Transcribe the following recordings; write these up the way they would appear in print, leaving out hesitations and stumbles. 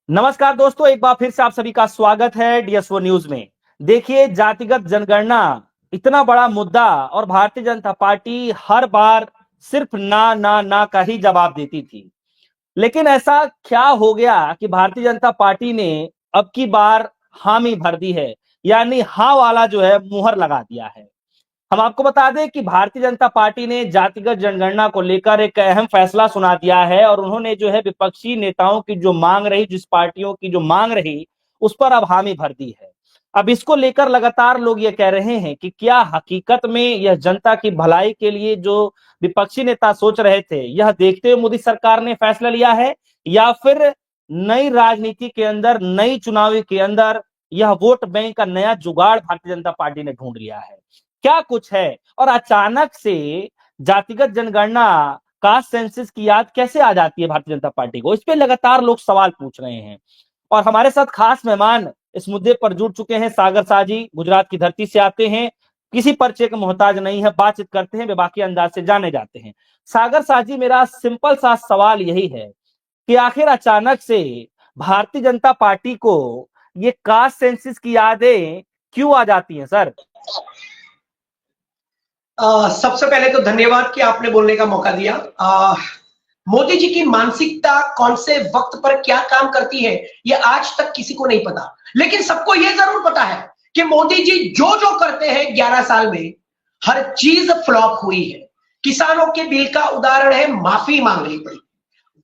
नमस्कार दोस्तों, एक बार फिर से आप सभी का स्वागत है डीएसओ न्यूज में। देखिए, जातिगत जनगणना इतना बड़ा मुद्दा और भारतीय जनता पार्टी हर बार सिर्फ ना ना ना का ही जवाब देती थी। लेकिन ऐसा क्या हो गया कि भारतीय जनता पार्टी ने अब की बार हामी भर दी है, यानी हाँ वाला जो है मुहर लगा दिया है। हम आपको बता दें कि भारतीय जनता पार्टी ने जातिगत जनगणना को लेकर एक अहम फैसला सुना दिया है और उन्होंने जो है विपक्षी नेताओं की जो मांग रही, जिस पार्टियों की जो मांग रही, उस पर अब हामी भर दी है। अब इसको लेकर लगातार लोग ये कह रहे हैं कि क्या हकीकत में यह जनता की भलाई के लिए जो विपक्षी नेता सोच रहे थे, यह देखते हुए मोदी सरकार ने फैसला लिया है, या फिर नई राजनीति के अंदर, नई चुनावी के अंदर यह वोट बैंक का नया जुगाड़ भारतीय जनता पार्टी ने ढूंढ लिया है। क्या कुछ है और अचानक से जातिगत जनगणना, कास्ट सेंसस की याद कैसे आ जाती है भारतीय जनता पार्टी को? इस पे लगातार लोग सवाल पूछ रहे हैं और हमारे साथ खास मेहमान इस मुद्दे पर जुड़ चुके हैं। सागर शाह जी गुजरात की धरती से आते हैं, किसी परिचय के मोहताज नहीं है, बातचीत करते हैं, बेबाकी अंदाज से जाने जाते हैं। सागर शाह जी, मेरा सिंपल सा सवाल यही है कि आखिर अचानक से भारतीय जनता पार्टी को ये कास्ट सेंसस की यादें क्यों आ जाती हैं सर? सबसे पहले तो धन्यवाद कि आपने बोलने का मौका दिया। मोदी जी की मानसिकता कौन से वक्त पर क्या काम करती है, ये आज तक किसी को नहीं पता। लेकिन सबको ये जरूर पता है कि मोदी जी जो जो करते हैं 11 साल में, हर चीज फ्लॉप हुई है। किसानों के बिल का उदाहरण है, माफी मांगनी पड़ी।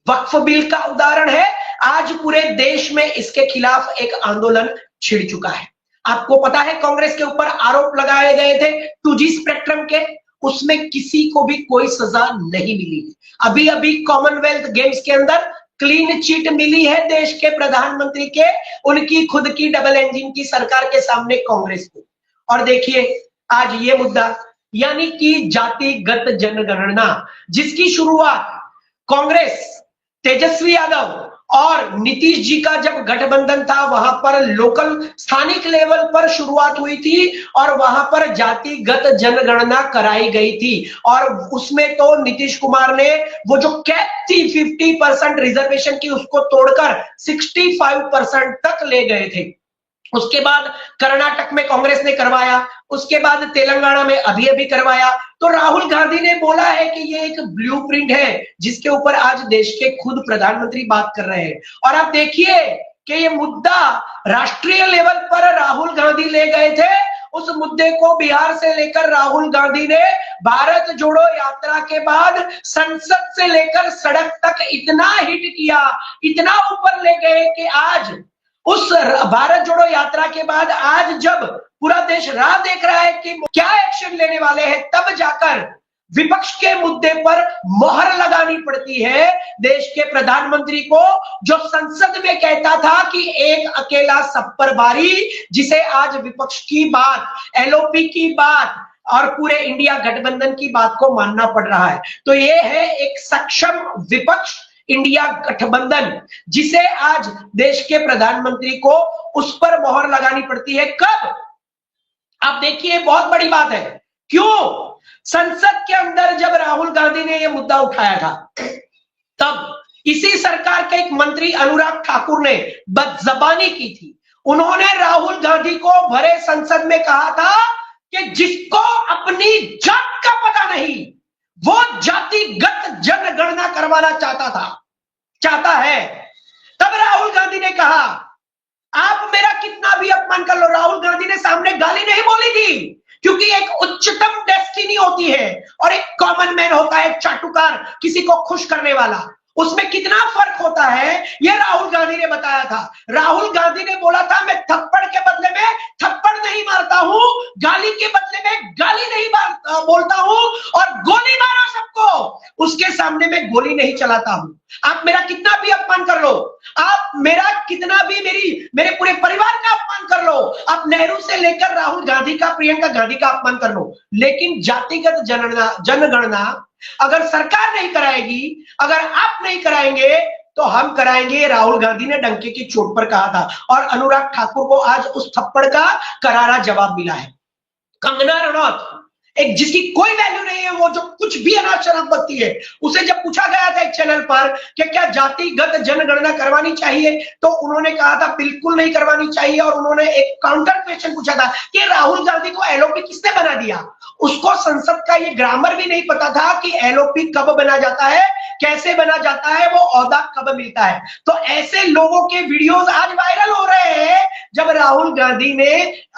वक्फ बिल का उदाहरण है, आज पूरे देश में इसके खिलाफ एक आंदोलन छिड़ चुका है। आपको पता है कांग्रेस के ऊपर आरोप लगाए गए थे 2G स्पेक्ट्रम के, उसमें किसी को भी कोई सजा नहीं मिली। अभी अभी कॉमनवेल्थ गेम्स के अंदर क्लीन चिट मिली है देश के प्रधानमंत्री के, उनकी खुद की डबल इंजन की सरकार के सामने कांग्रेस को। और देखिए आज ये मुद्दा, यानी कि जातिगत जनगणना, जिसकी शुरुआत कांग्रेस, तेजस्वी यादव और नीतीश जी का जब गठबंधन था, वहां पर लोकल स्थानिक लेवल पर शुरुआत हुई थी और वहां पर जातिगत जनगणना कराई गई थी। और उसमें तो नीतीश कुमार ने वो जो कैप थी 50% रिजर्वेशन की, उसको तोड़कर 65% तक ले गए थे। उसके बाद कर्नाटक में कांग्रेस ने करवाया, उसके बाद तेलंगाना में अभी अभी करवाया। तो राहुल गांधी ने बोला है कि ये एक ब्लूप्रिंट है जिसके ऊपर आज देश के खुद प्रधानमंत्री बात कर रहे हैं। और आप देखिए कि ये मुद्दा राष्ट्रीय लेवल पर राहुल गांधी ले गए थे। उस मुद्दे को बिहार से लेकर राहुल गांधी ने भारत जोड़ो यात्रा के बाद संसद से लेकर सड़क तक इतना हिट किया, इतना ऊपर ले गए कि आज उस भारत जोड़ो यात्रा के बाद आज जब पूरा देश राह देख रहा है कि क्या एक्शन लेने वाले हैं, तब जाकर विपक्ष के मुद्दे पर मोहर लगानी पड़ती है देश के प्रधानमंत्री को, जो संसद में कहता था कि एक अकेला सब पर भारी, जिसे आज विपक्ष की बात, एलओपी की बात और पूरे इंडिया गठबंधन की बात को मानना पड़ रहा है। तो ये है एक सक्षम विपक्ष, इंडिया गठबंधन, जिसे आज देश के प्रधानमंत्री को उस पर मोहर लगानी पड़ती है। कब? आप देखिए, बहुत बड़ी बात है। क्यों? संसद के अंदर जब राहुल गांधी ने यह मुद्दा उठाया था, तब इसी सरकार के एक मंत्री अनुराग ठाकुर ने बदजबानी की थी। उन्होंने राहुल गांधी को भरे संसद में कहा था कि जिसको अपनी जात का पता नहीं, वो जातिगत जनगणना करवाना चाहता है। तब राहुल गांधी ने कहा, आप मेरा कितना भी अपमान कर लो। राहुल गांधी ने सामने गाली नहीं बोली थी, क्योंकि एक उच्चतम डेस्टिनी होती है और एक कॉमन मैन होता है, एक चाटुकार, किसी को खुश करने वाला। उसमें कितना फर्क होता है, यह राहुल गांधी ने बताया था। राहुल गांधी ने बोला था, मैं थप्पड़ के बदले में थप्पड़ नहीं मारता हूं, गाली के बदले में गाली नहीं बोलता हूं, और गोली मारो सबको, उसके सामने मैं गोली नहीं चलाता हूं। आप मेरा कितना भी अपमान कर लो, आप मेरा कितना भी मेरे पूरे परिवार का अपमान कर लो, आप नेहरू से लेकर राहुल गांधी का, प्रियंका गांधी का अपमान कर लो, लेकिन जातिगत जनगणना अगर सरकार नहीं कराएगी, अगर आप नहीं कराएंगे, तो हम कराएंगे, राहुल गांधी ने डंके की चोट पर कहा था। और अनुराग ठाकुर को आज उस थप्पड़ का करारा जवाब मिला है। कंगना रनौत एक जिसकी कोई वैल्यू नहीं है, वो जो कुछ भी अनाज शराब बकती है, उसे जब पूछा गया था एक चैनल पर कि क्या जातिगत जनगणना करवानी चाहिए, तो उन्होंने कहा था बिल्कुल नहीं करवानी चाहिए। और उन्होंने एक काउंटर क्वेश्चन पूछा था कि राहुल गांधी को एलओपी किसने बना दिया। उसको संसद का ये ग्रामर भी नहीं पता था कि एलओपी कब बना जाता है, कैसे बना जाता है, वो ओहदा कब मिलता है। तो ऐसे लोगों के वीडियोस आज वायरल हो रहे हैं जब राहुल गांधी ने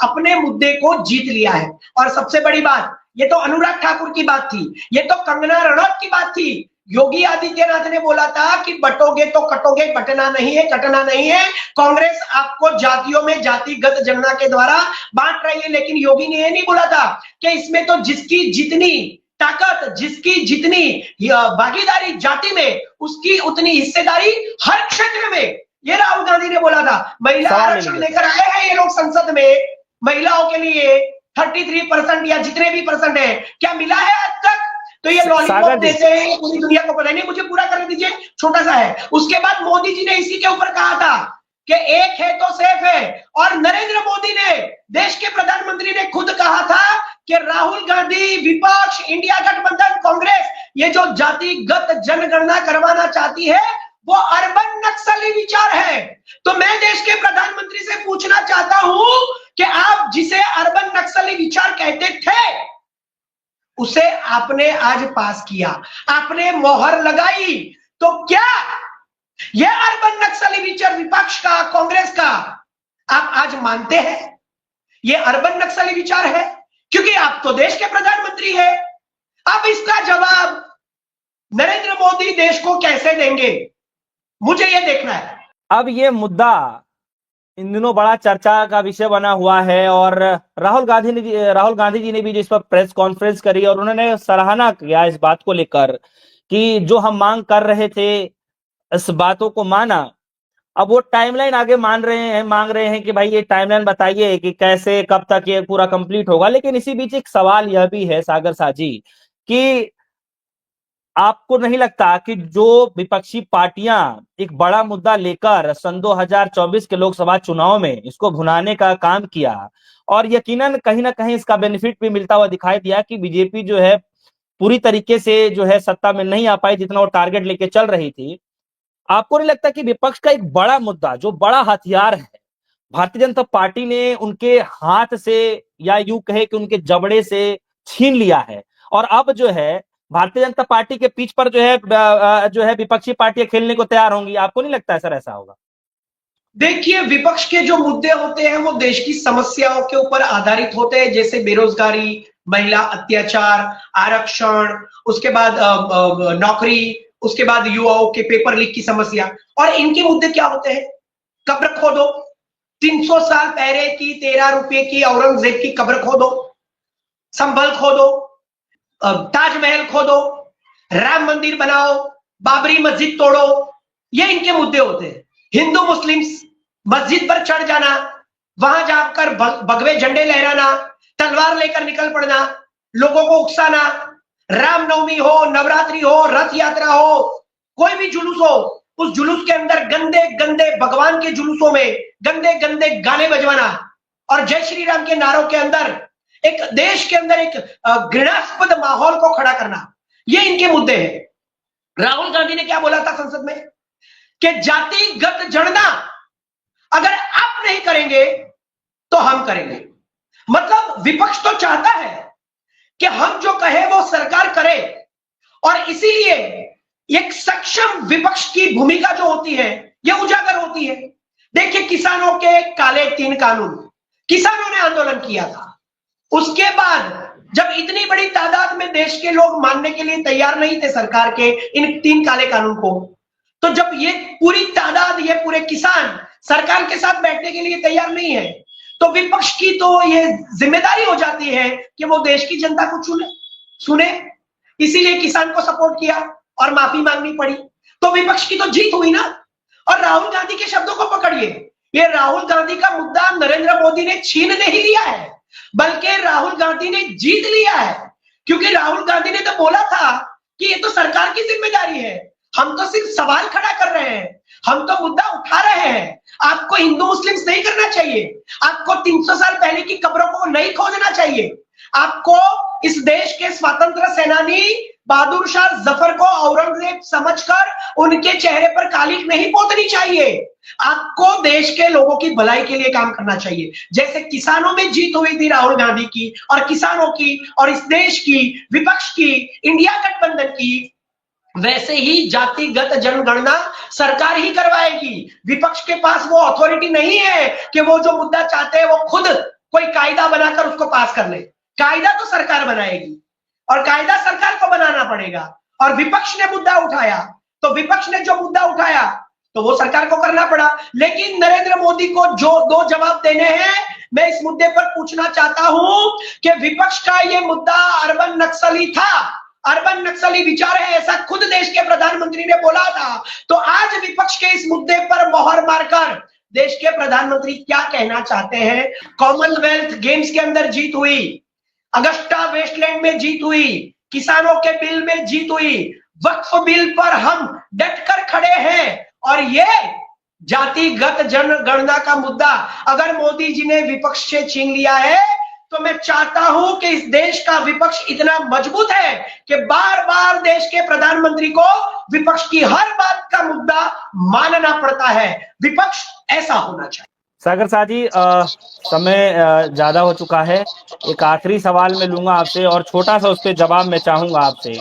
अपने मुद्दे को जीत लिया है। और सबसे बड़ी बात, ये तो अनुराग ठाकुर की बात थी, ये तो कंगना रनौत की बात थी। योगी आदित्यनाथ ने बोला था कि बटोगे तो कटोगे, बटना नहीं है, कटना नहीं है। कांग्रेस आपको जातियों में जातिगत जनगणना के द्वारा बांट रही है, लेकिन योगी ने यह नहीं बोला था कि इसमें तो जिसकी जितनी ताकत, जिसकी जितनी भागीदारी जाति में, उसकी उतनी हिस्सेदारी हर क्षेत्र में। ये राहुल गांधी ने बोला था। महिला आरक्षण लेकर आए हैं ये लोग संसद में, महिलाओं के लिए 33% या जितने भी परसेंट है, क्या मिला है आज तक? तो ये लॉलीपॉप देते हैं, पूरी दुनिया को पता नहीं। मुझे पूरा करने दीजिए, छोटा सा है। उसके बाद मोदी जी ने इसी के ऊपर कहा था कि एक है तो सेफ है। और नरेंद्र मोदी ने, देश के प्रधानमंत्री ने खुद कहा था कि राहुल गांधी, विपक्ष, इंडिया गठबंधन, कांग्रेस, ये जो जातिगत जनगणना करवाना चाहती है वो अर्बन नक्सली विचार है। तो मैं देश के प्रधानमंत्री से पूछना चाहता हूं कि आप जिसे अर्बन नक्सली विचार कहते थे, उसे आपने आज पास किया, आपने मोहर लगाई। तो क्या यह अर्बन नक्सली विचार विपक्ष का, कांग्रेस का, आप आज मानते हैं यह अर्बन नक्सली विचार है? क्योंकि आप तो देश के प्रधानमंत्री हैं। अब इसका जवाब नरेंद्र मोदी देश को कैसे देंगे, मुझे यह देखना है। अब ये मुद्दा इन दिनों बड़ा चर्चा का विषय बना हुआ है और राहुल गांधी जी ने भी जिस पर प्रेस कॉन्फ्रेंस करी और उन्होंने सराहना किया इस बात को लेकर कि जो हम मांग कर रहे थे इस बातों को माना। अब वो टाइमलाइन आगे मांग रहे हैं कि भाई ये टाइमलाइन बताइए कि कैसे, कब तक ये पूरा कंप्लीट होगा। लेकिन इसी बीच एक सवाल यह भी है सागर साजी कि आपको नहीं लगता कि जो विपक्षी पार्टियां एक बड़ा मुद्दा लेकर सन 2024 के लोकसभा चुनाव में इसको भुनाने का काम किया और यकीनन कहीं ना कहीं इसका बेनिफिट भी मिलता हुआ दिखाई दिया कि बीजेपी जो है पूरी तरीके से जो है सत्ता में नहीं आ पाई जितना वो टारगेट लेके चल रही थी। आपको नहीं लगता कि विपक्ष का एक बड़ा मुद्दा, जो बड़ा हथियार है, भारतीय जनता पार्टी ने उनके हाथ से या यूं कहे कि उनके जबड़े से छीन लिया है और अब जो है भारतीय जनता पार्टी के पीछ पर जो है विपक्षी पार्टियां खेलने को तैयार होंगी? आपको नहीं लगता सर ऐसा होगा? देखिए, विपक्ष के जो मुद्दे होते हैं वो देश की समस्याओं के ऊपर आधारित होते हैं, जैसे बेरोजगारी, महिला अत्याचार, आरक्षण, उसके बाद नौकरी, उसके बाद युवाओं के पेपर लीक की समस्या। और इनके मुद्दे क्या होते हैं? कब्र खोदो, 300 साल पहले की 13 रुपए की औरंगजेब की कब्र खोदो, संभल खोदो, ताजमहल खोदो, राम मंदिर बनाओ, बाबरी मस्जिद तोड़ो, ये इनके मुद्दे होते हैं। हिंदू मुस्लिम मस्जिद पर चढ़ जाना, वहां जाकर भगवे झंडे लहराना, तलवार लेकर निकल पड़ना, लोगों को उकसाना, रामनवमी हो, नवरात्रि हो, रथ यात्रा हो, कोई भी जुलूस हो, उस जुलूस के अंदर गंदे गंदे भगवान के जुलूसों में गंदे गंदे गाने बजवाना और जय श्री राम के नारों के अंदर एक देश के अंदर एक घृणास्पद माहौल को खड़ा करना, ये इनके मुद्दे हैं। राहुल गांधी ने क्या बोला था संसद में कि जातिगत जनगणना अगर आप नहीं करेंगे तो हम करेंगे। मतलब विपक्ष तो चाहता है कि हम जो कहे वो सरकार करे और इसीलिए एक सक्षम विपक्ष की भूमिका जो होती है ये उजागर होती है। देखिए, किसानों के काले 3 कानून, किसानों ने आंदोलन किया था। उसके बाद जब इतनी बड़ी तादाद में देश के लोग मानने के लिए तैयार नहीं थे सरकार के इन 3 काले कानून को, तो जब ये पूरी तादाद, ये पूरे किसान सरकार के साथ बैठने के लिए तैयार नहीं है, तो विपक्ष की तो ये जिम्मेदारी हो जाती है कि वो देश की जनता को सुने। इसीलिए किसान को सपोर्ट किया और माफी मांगनी पड़ी। तो विपक्ष की तो जीत हुई ना। और राहुल गांधी के शब्दों को पकड़िए, ये राहुल गांधी का मुद्दा नरेंद्र मोदी ने छीन नहीं लिया है, बल्कि राहुल गांधी ने जीत लिया है। क्योंकि राहुल गांधी ने तो बोला था कि ये तो सरकार की जिम्मेदारी है, हम तो सिर्फ सवाल खड़ा कर रहे हैं, हम तो मुद्दा उठा रहे हैं। आपको हिंदू मुस्लिम नहीं करना चाहिए, आपको 300 साल पहले की कब्रों को नहीं खोदना चाहिए, आपको इस देश के स्वतंत्र सेनानी बहादुर शाह जफर को औरंगजेब समझकर उनके चेहरे पर कालिख नहीं पोतनी चाहिए। आपको देश के लोगों की भलाई के लिए काम करना चाहिए। जैसे किसानों में जीत हुई थी राहुल गांधी की और किसानों की और इस देश की, विपक्ष की, इंडिया गठबंधन की, वैसे ही जातिगत जनगणना सरकार ही करवाएगी। विपक्ष के पास वो अथॉरिटी नहीं है कि वो जो मुद्दा चाहते हैं वो खुद कोई कायदा बनाकर उसको पास कर ले। कायदा तो सरकार बनाएगी और कायदा सरकार को बनाना पड़ेगा। और विपक्ष ने मुद्दा उठाया तो विपक्ष ने जो मुद्दा उठाया तो वो सरकार को करना पड़ा। लेकिन नरेंद्र मोदी को जो दो जवाब देने हैं, मैं इस मुद्दे पर पूछना चाहता हूं कि विपक्ष का ये मुद्दा अर्बन नक्सली था, अर्बन नक्सली विचार है, ऐसा खुद देश के प्रधानमंत्री ने बोला था। तो आज विपक्ष के इस मुद्दे पर मोहर मारकर देश के प्रधानमंत्री क्या कहना चाहते हैं? कॉमनवेल्थ गेम्स के अंदर जीत हुई, अगस्टा वेस्टलैंड में जीत हुई, किसानों के बिल में जीत हुई, वक्फ बिल पर हम डटकर खड़े हैं। और ये जातिगत जनगणना का मुद्दा अगर मोदी जी ने विपक्ष से छीन लिया है तो मैं चाहता हूं कि इस देश का विपक्ष इतना मजबूत है कि बार बार देश के प्रधानमंत्री को विपक्ष की हर बात का मुद्दा मानना पड़ता है। विपक्ष ऐसा होना चाहिए। सागर साह जी, समय ज्यादा हो चुका है। एक आखिरी सवाल मैं लूंगा आपसे और छोटा सा उस पर जवाब मैं चाहूंगा आपसे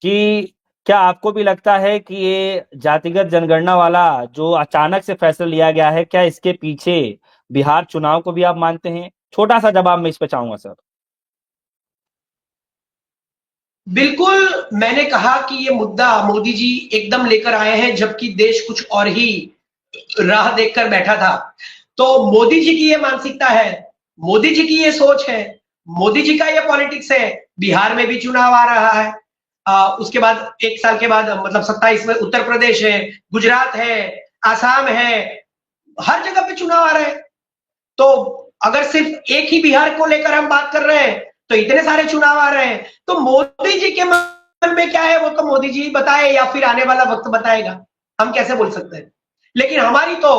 कि क्या आपको भी लगता है कि ये जातिगत जनगणना वाला जो अचानक से फैसला लिया गया है, क्या इसके पीछे बिहार चुनाव को भी आप मानते हैं? छोटा सा जवाब मैं इस पे चाहूंगा सर। बिल्कुल, मैंने कहा कि ये मुद्दा मोदी जी एकदम लेकर आए हैं जबकि देश कुछ और ही राह देखकर बैठा था। तो मोदी जी की ये मानसिकता है, मोदी जी की ये सोच है, मोदी जी का ये पॉलिटिक्स है। बिहार में भी चुनाव आ रहा है, उसके बाद 1 साल के बाद मतलब 27 में उत्तर प्रदेश है, गुजरात है, आसाम है, हर जगह पे चुनाव आ रहे हैं। तो अगर सिर्फ एक ही बिहार को लेकर हम बात कर रहे हैं तो इतने सारे चुनाव आ रहे हैं। तो मोदी जी के मन में क्या है वो तो मोदी जी बताए या फिर आने वाला वक्त बताएगा, हम कैसे बोल सकते हैं। लेकिन हमारी तो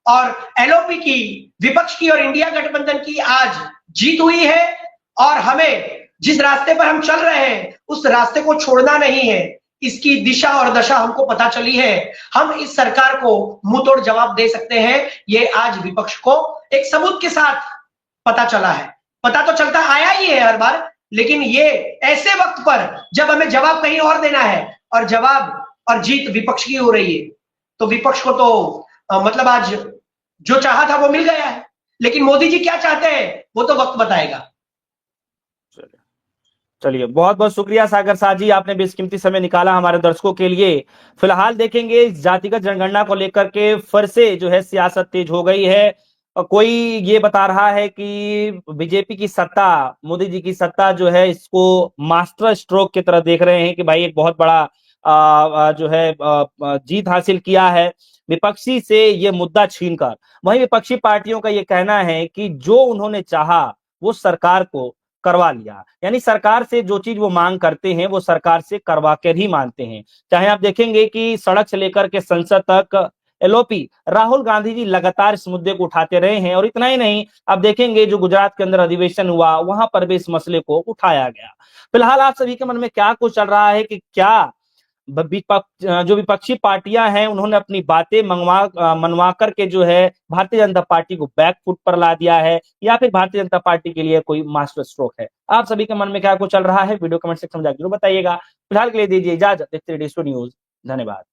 और एलओपी की, विपक्ष की और इंडिया गठबंधन की आज जीत हुई है और हमें जिस रास्ते पर हम चल रहे हैं उस रास्ते को छोड़ना नहीं है। इसकी दिशा और दशा हमको पता चली है। हम इस सरकार को मुंह तोड़ जवाब दे सकते हैं। ये आज विपक्ष को एक सबूत के साथ पता चला है। पता तो चलता आया ही है हर बार, लेकिन ये ऐसे वक्त पर जब हमें जवाब कहीं और देना है और जवाब और जीत विपक्ष की हो रही है, तो विपक्ष को तो मतलब आज जो चाहा था वो मिल गया है। लेकिन मोदी जी क्या चाहते हैं वो तो वक्त बताएगा। चलिए, बहुत बहुत शुक्रिया सागर साह जी, आपने बेशकीमती समय निकाला हमारे दर्शकों के लिए। फिलहाल देखेंगे इस जातिगत जनगणना को लेकर के फिर से जो है सियासत तेज हो गई है। कोई ये बता रहा है कि बीजेपी की सत्ता, मोदी जी की सत्ता जो है इसको मास्टर स्ट्रोक की तरह देख रहे हैं कि भाई एक बहुत बड़ा जो है जीत हासिल किया है विपक्षी से ये मुद्दा छीनकर। वहीं विपक्षी पार्टियों का ये कहना है कि जो उन्होंने चाहा वो सरकार को करवा लिया, यानी सरकार से जो चीज वो मांग करते हैं वो सरकार से करवा कर ही मानते हैं। चाहे आप देखेंगे कि सड़क से लेकर के संसद तक एलओपी राहुल गांधी जी लगातार इस मुद्दे को उठाते रहे हैं। और इतना ही नहीं, आप देखेंगे जो गुजरात के अंदर अधिवेशन हुआ वहां पर भी इस मसले को उठाया गया। फिलहाल आप सभी के मन में क्या कुछ चल रहा है कि क्या जो विपक्षी पार्टियां हैं उन्होंने अपनी बातें मनवा करके जो है भारतीय जनता पार्टी को बैक फुट पर ला दिया है, या फिर भारतीय जनता पार्टी के लिए कोई मास्टर स्ट्रोक है? आप सभी के मन में क्या कुछ चल रहा है वीडियो कमेंट सेक्शन में जरूर बताइएगा। फिलहाल के लिए दीजिए इजाजत, देखते रहिए DSO न्यूज। धन्यवाद।